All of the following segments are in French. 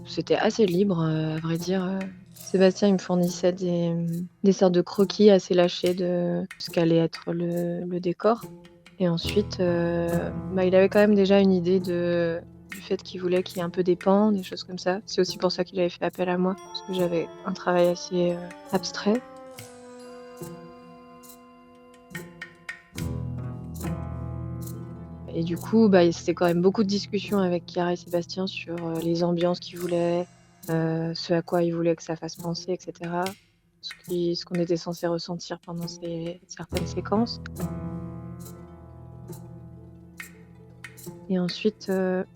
C'était assez libre, à vrai dire, Sébastien, il me fournissait des sortes de croquis assez lâchés de ce qu'allait être le décor et ensuite, il avait quand même déjà une idée du fait qu'il voulait qu'il y ait un peu des pans, des choses comme ça. C'est aussi pour ça qu'il avait fait appel à moi, parce que j'avais un travail assez, abstrait. Et du coup, c'était quand même beaucoup de discussions avec Chiara et Sébastien sur, les ambiances qu'ils voulaient, ce à quoi ils voulaient que ça fasse penser et cetera. Ce qu'on était censé ressentir pendant ces certaines séquences et ensuite,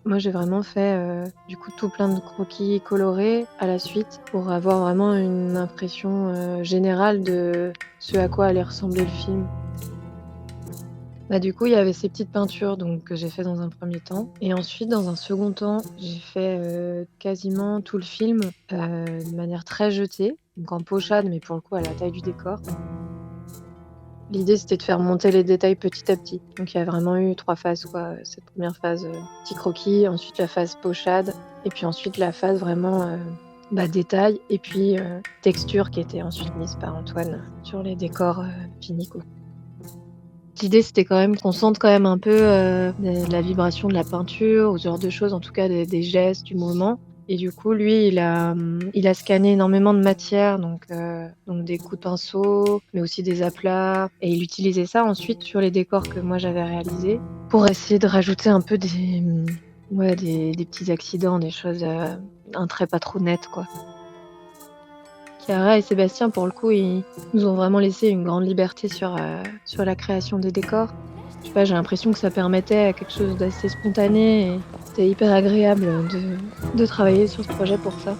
moi j'ai vraiment fait, du coup tout plein de croquis colorés à la suite pour avoir vraiment une impression, générale de ce à quoi allait ressembler le film. Du coup, il y avait ces petites peintures donc que j'ai fait dans un premier temps et ensuite dans un second temps, j'ai fait, quasiment tout le film, de manière très jetée, donc en pochade, mais pour le coup à la taille du décor. L'idée, c'était de faire monter les détails petit à petit. Donc il y a vraiment eu 3 phases quoi, cette première phase, petit croquis, ensuite la phase pochade et puis ensuite la phase vraiment, détail et puis, texture qui était ensuite mise par Antoine sur les décors, finis quoi. L'idée, c'était quand même qu'on sente quand même un peu, la vibration de la peinture ou ce genre de choses, en tout cas des gestes, du mouvement et du coup, lui, il a scanné énormément de matières donc des coups de pinceau, mais aussi des aplats et il utilisait ça ensuite sur les décors que moi j'avais réalisés pour essayer de rajouter un peu des petits accidents, des choses, un trait pas trop net, quoi. Chiara et Sébastien, pour le coup, ils nous ont vraiment laissé une grande liberté sur la création des décors. Je sais pas, j'ai l'impression que ça permettait à quelque chose d'assez spontané et c'était hyper agréable de travailler sur ce projet pour ça.